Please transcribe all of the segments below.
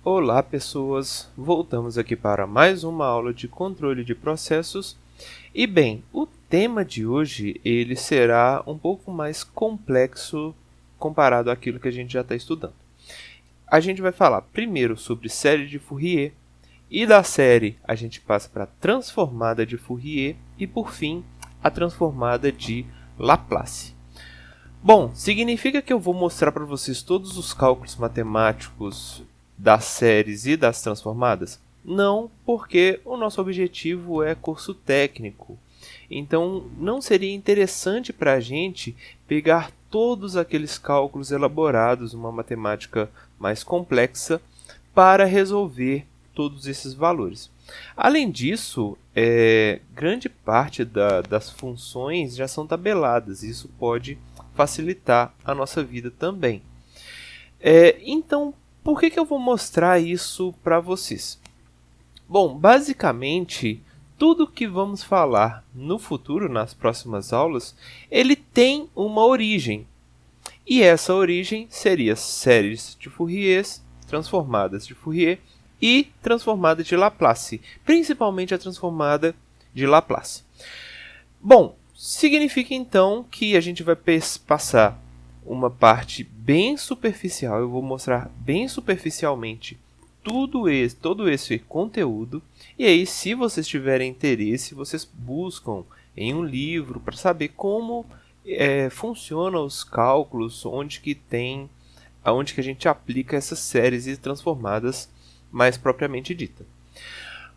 Olá, pessoas! Voltamos aqui para mais uma aula de controle de processos. E bem, o tema de hoje ele será um pouco mais complexo comparado àquilo que a gente já está estudando. A gente vai falar primeiro sobre série de Fourier, e da série a gente passa para a transformada de Fourier e, por fim, a transformada de Laplace. Bom, significa que eu vou mostrar para vocês todos os cálculos matemáticos das séries e das transformadas? Não, porque o nosso objetivo é curso técnico. Então, não seria interessante para a gente pegar todos aqueles cálculos elaborados, uma matemática mais complexa, para resolver todos esses valores. Além disso, grande parte das funções já são tabeladas. Isso pode facilitar a nossa vida também. Então, por que eu vou mostrar isso para vocês? Bom, basicamente, tudo que vamos falar no futuro, nas próximas aulas, ele tem uma origem. E essa origem seria séries de Fourier, transformadas de Fourier e transformada de Laplace, principalmente a transformada de Laplace. Bom, significa então que a gente vai passar uma parte bem superficial, eu vou mostrar bem superficialmente todo esse conteúdo, e aí se vocês tiverem interesse, vocês buscam em um livro para saber como funcionam os cálculos, aonde que a gente aplica essas séries e transformadas mais propriamente dita.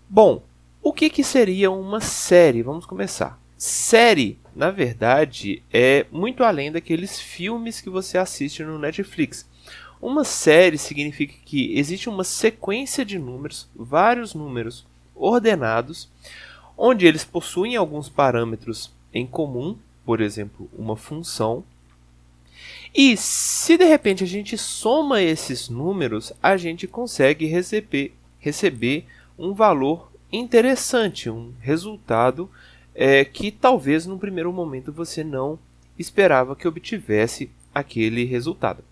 Bom, o que seria uma série? Vamos começar. Série, na verdade, é muito além daqueles filmes que você assiste no Netflix. Uma série significa que existe uma sequência de números, vários números ordenados, onde eles possuem alguns parâmetros em comum, por exemplo, uma função. E se de repente a gente soma esses números, a gente consegue receber um valor interessante, um resultado que talvez no primeiro momento você não esperava que obtivesse aquele resultado.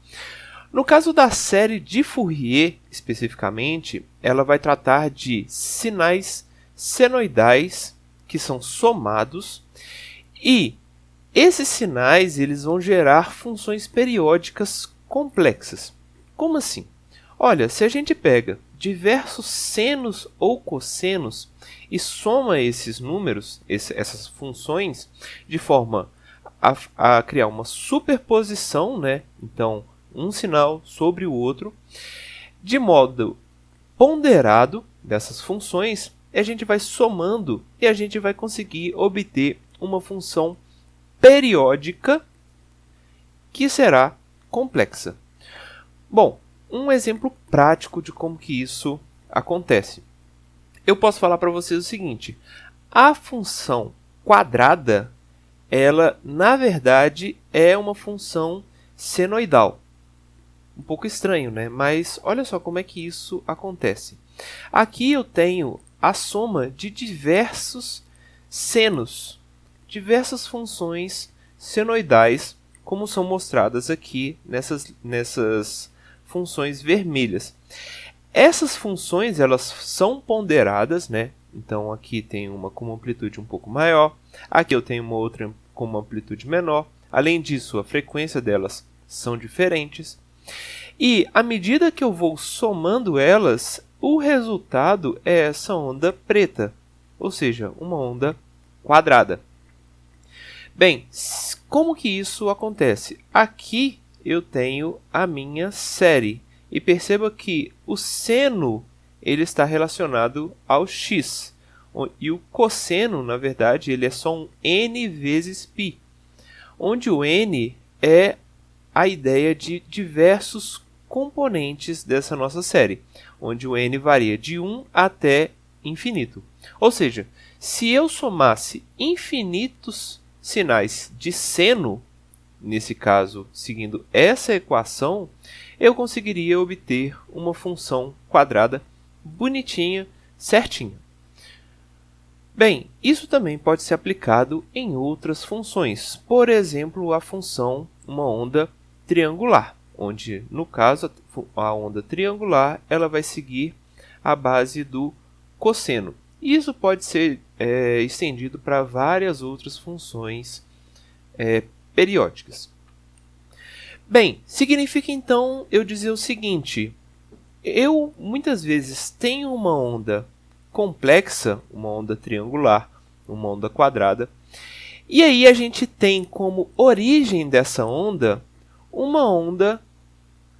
No caso da série de Fourier, especificamente, ela vai tratar de sinais senoidais que são somados, e esses sinais eles vão gerar funções periódicas complexas. Como assim? Olha, se a gente pega diversos senos ou cossenos e soma esses números, essas funções, de forma a criar uma superposição, né? Então, um sinal sobre o outro, de modo ponderado dessas funções, a gente vai somando e a gente vai conseguir obter uma função periódica que será complexa. Bom, um exemplo prático de como que isso acontece. Eu posso falar para vocês o seguinte: a função quadrada, ela na verdade é uma função senoidal. Um pouco estranho, né? Mas olha só como é que isso acontece. Aqui eu tenho a soma de diversos senos, diversas funções senoidais, como são mostradas aqui nessas funções vermelhas. Essas funções elas são ponderadas, né? Então aqui tem uma com uma amplitude um pouco maior, aqui eu tenho uma outra com uma amplitude menor. Além disso, a frequência delas são diferentes. E à medida que eu vou somando elas, o resultado é essa onda preta, ou seja, uma onda quadrada. Bem, como que isso acontece? Aqui eu tenho a minha série. E perceba que o seno ele está relacionado ao x. E o cosseno, na verdade, ele é só um n vezes π. Onde o n é a ideia de diversos componentes dessa nossa série. Onde o n varia de 1 até infinito. Ou seja, se eu somasse infinitos sinais de seno, nesse caso, seguindo essa equação, eu conseguiria obter uma função quadrada bonitinha, certinha. Bem, isso também pode ser aplicado em outras funções. Por exemplo, a função uma onda triangular. onde, no caso, a onda triangular ela vai seguir a base do cosseno. E isso pode ser estendido para várias outras funções periódicas. Bem, significa então eu dizer o seguinte: eu muitas vezes tenho uma onda complexa, uma onda triangular, uma onda quadrada, e aí a gente tem como origem dessa onda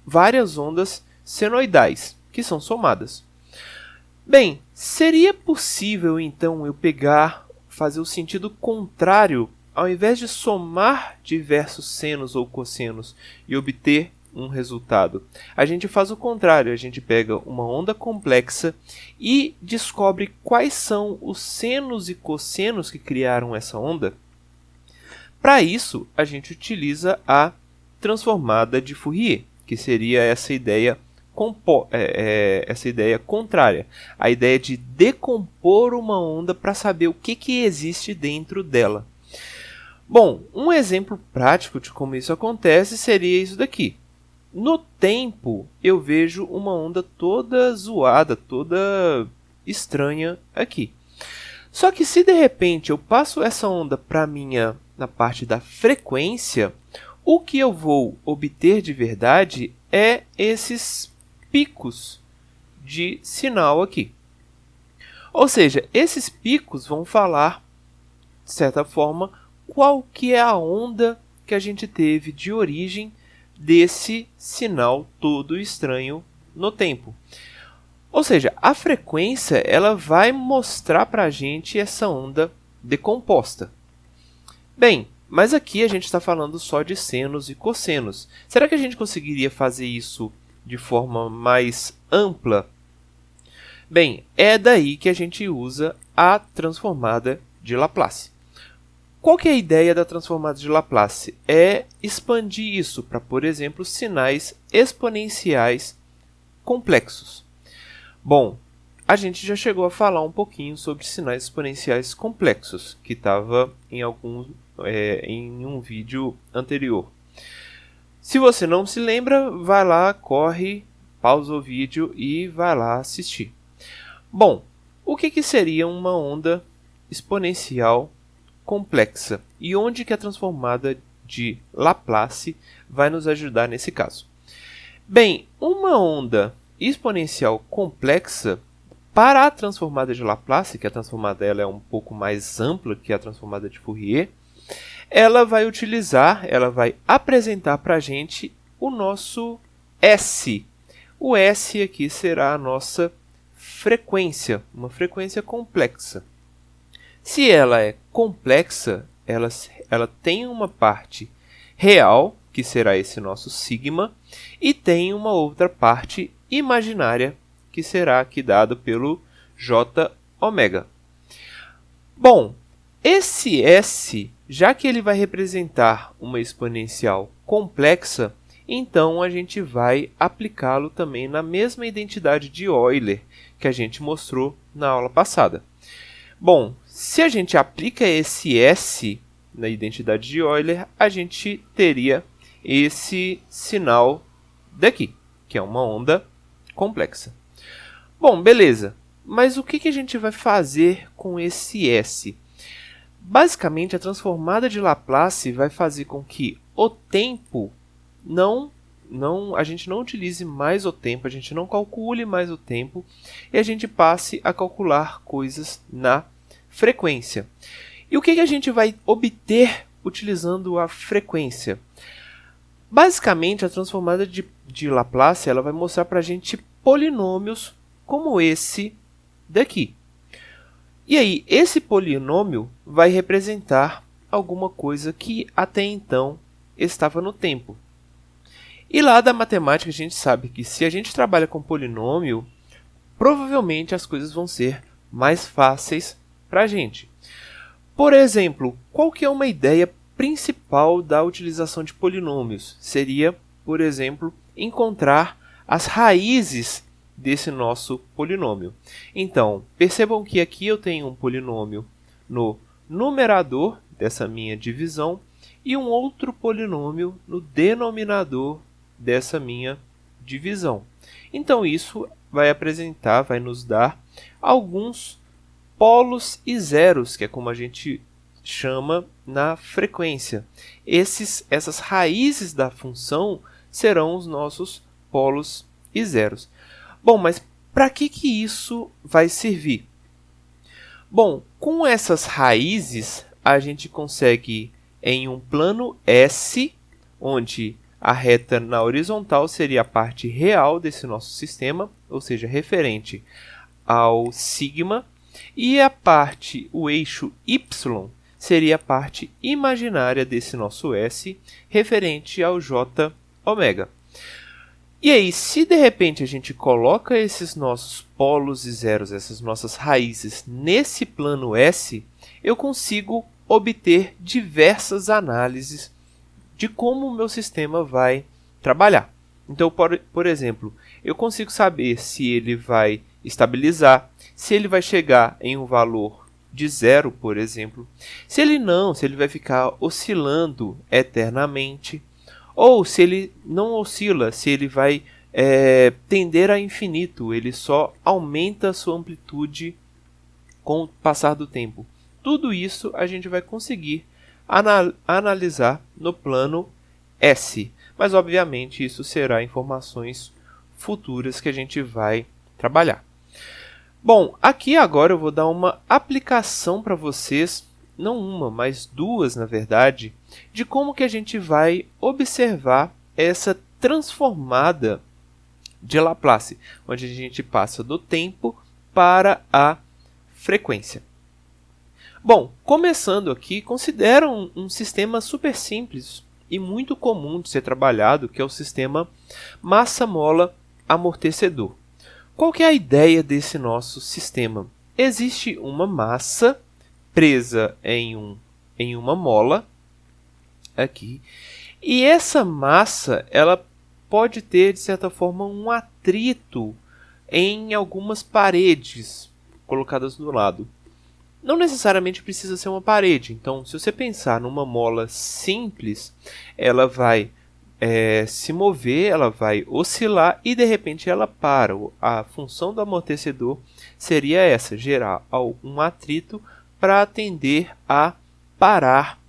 várias ondas senoidais, que são somadas. Bem, seria possível então eu fazer o sentido contrário, ao invés de somar diversos senos ou cossenos e obter um resultado? A gente faz o contrário, a gente pega uma onda complexa e descobre quais são os senos e cossenos que criaram essa onda. Para isso, a gente utiliza a transformada de Fourier, que seria essa ideia contrária, a ideia de decompor uma onda para saber o que existe dentro dela. Bom, um exemplo prático de como isso acontece seria isso daqui. No tempo, eu vejo uma onda toda zoada, toda estranha aqui. Só que se de repente eu passo essa onda para na parte da frequência, o que eu vou obter de verdade é esses picos de sinal aqui. Ou seja, esses picos vão falar, de certa forma, qual que é a onda que a gente teve de origem desse sinal todo estranho no tempo. Ou seja, a frequência ela vai mostrar para a gente essa onda decomposta. Bem, mas aqui a gente está falando só de senos e cossenos. Será que a gente conseguiria fazer isso de forma mais ampla? Bem, é daí que a gente usa a transformada de Laplace. Qual que é a ideia da transformada de Laplace? É expandir isso para, por exemplo, sinais exponenciais complexos. Bom, a gente já chegou a falar um pouquinho sobre sinais exponenciais complexos, que estava em um vídeo anterior. Se você não se lembra, vai lá, corre, pausa o vídeo e vai lá assistir. Bom, o que seria uma onda exponencial complexa e onde que a transformada de Laplace vai nos ajudar nesse caso? Bem, uma onda exponencial complexa, para a transformada de Laplace, que a transformada ela é um pouco mais ampla que a transformada de Fourier, ela vai apresentar para a gente o nosso S. O S aqui será a nossa frequência, uma frequência complexa. Se ela é complexa, ela tem uma parte real, que será esse nosso sigma, e tem uma outra parte imaginária, que será aqui dado pelo J ômega. Bom, esse S, já que ele vai representar uma exponencial complexa, então a gente vai aplicá-lo também na mesma identidade de Euler que a gente mostrou na aula passada. Bom, se a gente aplica esse S na identidade de Euler, a gente teria esse sinal daqui, que é uma onda complexa. Bom, beleza. Mas o que a gente vai fazer com esse S? Basicamente, a transformada de Laplace vai fazer com que o tempo a gente não utilize mais o tempo, a gente não calcule mais o tempo e a gente passe a calcular coisas na frequência. E o que a gente vai obter utilizando a frequência? Basicamente, a transformada de Laplace ela vai mostrar para a gente polinômios como esse daqui. E aí, esse polinômio vai representar alguma coisa que até então estava no tempo. E lá da matemática a gente sabe que se a gente trabalha com polinômio, provavelmente as coisas vão ser mais fáceis para a gente. Por exemplo, qual que é uma ideia principal da utilização de polinômios? Seria, por exemplo, encontrar as raízes desse nosso polinômio. Então, percebam que aqui eu tenho um polinômio no numerador dessa minha divisão e um outro polinômio no denominador dessa minha divisão. Então isso vai nos dar alguns polos e zeros, que é como a gente chama na frequência. Essas raízes da função serão os nossos polos e zeros. Bom, mas para que isso vai servir? Bom, com essas raízes, a gente consegue, em um plano S, onde a reta na horizontal seria a parte real desse nosso sistema, ou seja, referente ao sigma, e o eixo Y, seria a parte imaginária desse nosso S, referente ao J ômega. E aí, se de repente a gente coloca esses nossos polos e zeros, essas nossas raízes, nesse plano S, eu consigo obter diversas análises de como o meu sistema vai trabalhar. Então, por exemplo, eu consigo saber se ele vai estabilizar, se ele vai chegar em um valor de zero, por exemplo, se ele vai ficar oscilando eternamente, ou se ele não oscila, se ele vai tender a infinito, ele só aumenta a sua amplitude com o passar do tempo. Tudo isso a gente vai conseguir analisar no plano S, mas obviamente isso será informações futuras que a gente vai trabalhar. Bom, aqui agora eu vou dar uma aplicação para vocês, não uma, mas duas na verdade, de como que a gente vai observar essa transformada de Laplace, onde a gente passa do tempo para a frequência. Bom, começando aqui, considera um sistema super simples e muito comum de ser trabalhado, que é o sistema massa-mola-amortecedor. Qual que é a ideia desse nosso sistema? Existe uma massa presa em uma mola, aqui, e essa massa ela pode ter, de certa forma, um atrito em algumas paredes colocadas do lado. Não necessariamente precisa ser uma parede. Então, se você pensar numa mola simples, ela vai se mover, ela vai oscilar e de repente ela para. A função do amortecedor seria essa, gerar um atrito para tender a parar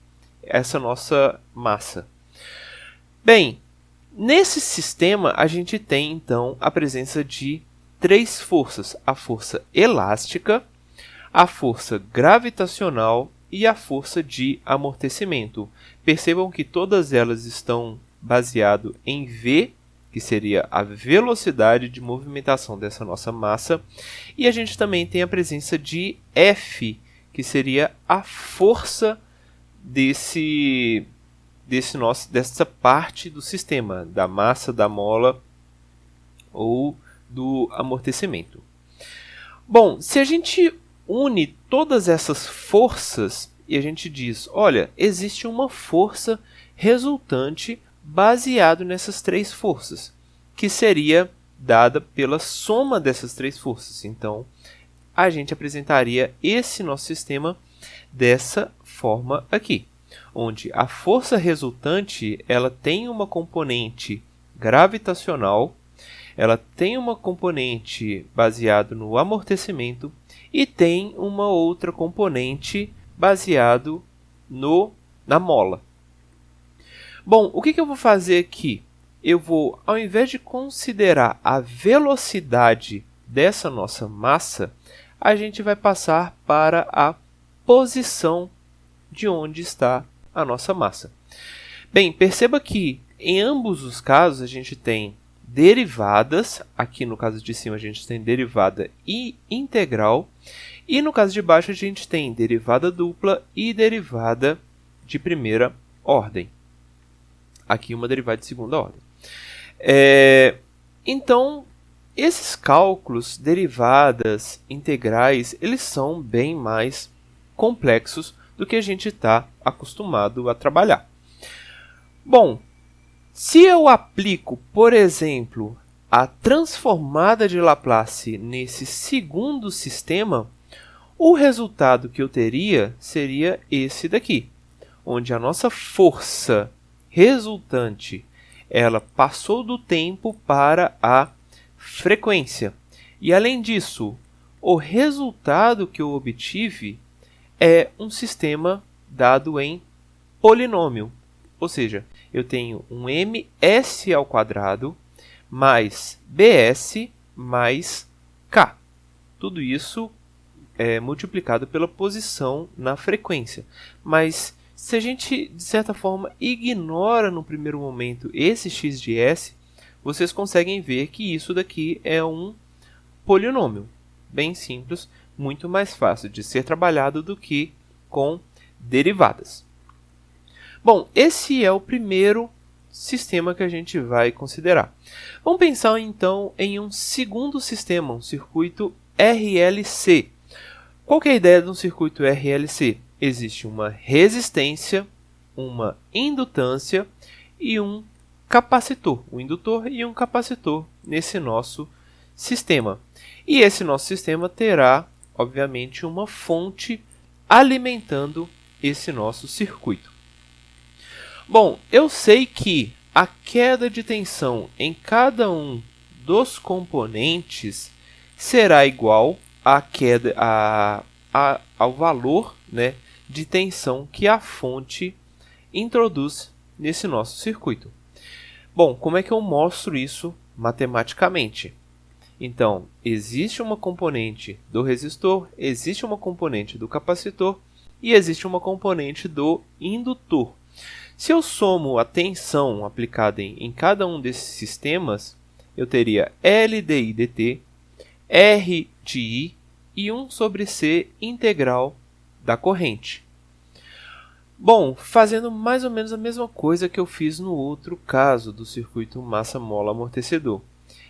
essa nossa massa. Bem, nesse sistema a gente tem então a presença de três forças: a força elástica, a força gravitacional e a força de amortecimento. Percebam que todas elas estão baseadas em V, que seria a velocidade de movimentação dessa nossa massa, e a gente também tem a presença de F, que seria a força dessa parte do sistema, da massa, da mola ou do amortecimento. Bom, se a gente une todas essas forças e a gente diz, olha, existe uma força resultante baseado nessas três forças, que seria dada pela soma dessas três forças. Então, a gente apresentaria esse nosso sistema dessa forma aqui, onde a força resultante ela tem uma componente gravitacional, ela tem uma componente baseada no amortecimento e tem uma outra componente baseado na mola. Bom, o que eu vou fazer aqui? Eu vou, ao invés de considerar a velocidade dessa nossa massa, a gente vai passar para a posição de onde está a nossa massa. Bem, perceba que em ambos os casos a gente tem derivadas, aqui no caso de cima a gente tem derivada e integral, e no caso de baixo a gente tem derivada dupla e derivada de primeira ordem. Aqui uma derivada de segunda ordem. Então, esses cálculos, derivadas, integrais, eles são bem mais complexos do que a gente está acostumado a trabalhar. Bom, se eu aplico, por exemplo, a transformada de Laplace nesse segundo sistema, o resultado que eu teria seria esse daqui, onde a nossa força resultante ela passou do tempo para a frequência. E além disso, o resultado que eu obtive é um sistema dado em polinômio. Ou seja, eu tenho um ms ao quadrado mais bs mais k. Tudo isso é multiplicado pela posição na frequência. Mas se a gente, de certa forma, ignora no primeiro momento esse x de s, vocês conseguem ver que isso daqui é um polinômio. Bem simples, muito mais fácil de ser trabalhado do que com derivadas. Bom, esse é o primeiro sistema que a gente vai considerar. Vamos pensar então em um segundo sistema, um circuito RLC. Qual que é a ideia de um circuito RLC? Existe uma resistência, uma indutância e um capacitor, um indutor e um capacitor nesse nosso sistema. E esse nosso sistema terá, obviamente, uma fonte alimentando esse nosso circuito. Bom, eu sei que a queda de tensão em cada um dos componentes será igual à queda, ao valor, né, de tensão que a fonte introduz nesse nosso circuito. Bom, como é que eu mostro isso matematicamente? Então, existe uma componente do resistor, existe uma componente do capacitor e existe uma componente do indutor. Se eu somo a tensão aplicada em cada um desses sistemas, eu teria L de I dt, R de I e 1 sobre C integral da corrente. Bom, fazendo mais ou menos a mesma coisa que eu fiz no outro caso do circuito massa-mola-amortecedor.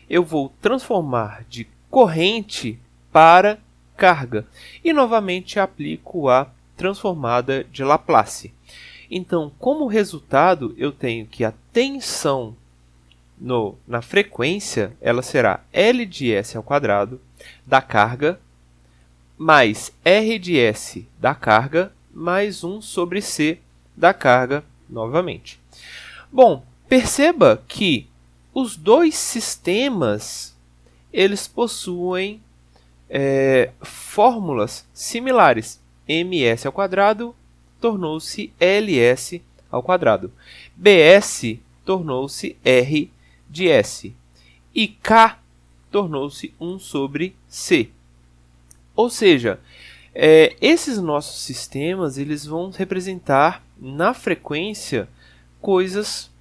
Eu vou transformar de corrente para carga e novamente aplico a transformada de Laplace. Então, como resultado, eu tenho que a tensão na frequência ela será L de S ao quadrado da carga mais R de S da carga mais 1 sobre C da carga novamente. Bom, perceba que os dois sistemas eles possuem fórmulas similares. ms ao quadrado tornou-se ls ao quadrado. bs tornou-se r de s. E k tornou-se 1 sobre c. Ou seja, esses nossos sistemas eles vão representar na frequência coisas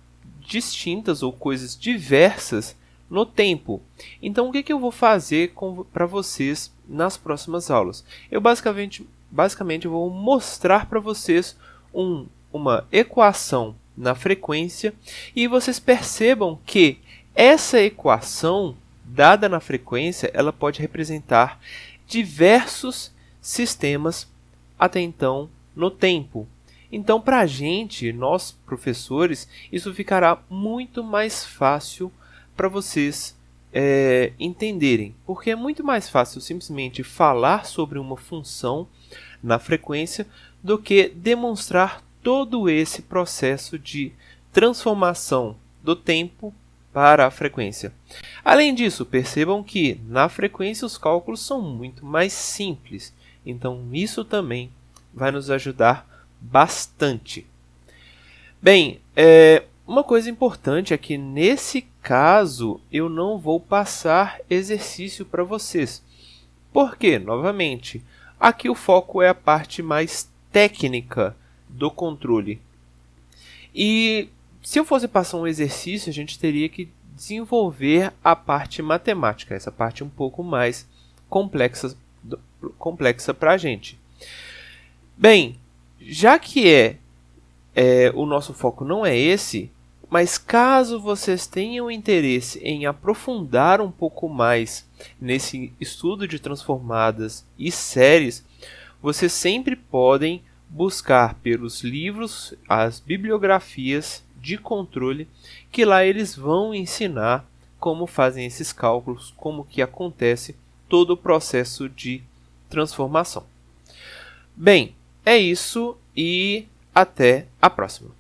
distintas ou coisas diversas no tempo. Então, o que eu vou fazer para vocês nas próximas aulas? Eu basicamente vou mostrar para vocês uma equação na frequência e vocês percebam que essa equação dada na frequência ela pode representar diversos sistemas até então no tempo. Então, para a gente, nós professores, isso ficará muito mais fácil para vocês entenderem, porque é muito mais fácil simplesmente falar sobre uma função na frequência do que demonstrar todo esse processo de transformação do tempo para a frequência. Além disso, percebam que na frequência os cálculos são muito mais simples, então isso também vai nos ajudar bastante. Bem, uma coisa importante é que nesse caso eu não vou passar exercício para vocês. Por quê? Novamente, aqui o foco é a parte mais técnica do controle. E se eu fosse passar um exercício, a gente teria que desenvolver a parte matemática, essa parte um pouco mais complexa para a gente. Bem, já que o nosso foco não é esse, mas caso vocês tenham interesse em aprofundar um pouco mais nesse estudo de transformadas e séries, vocês sempre podem buscar pelos livros, as bibliografias de controle, que lá eles vão ensinar como fazem esses cálculos, como que acontece todo o processo de transformação. Bem, é isso e até a próxima.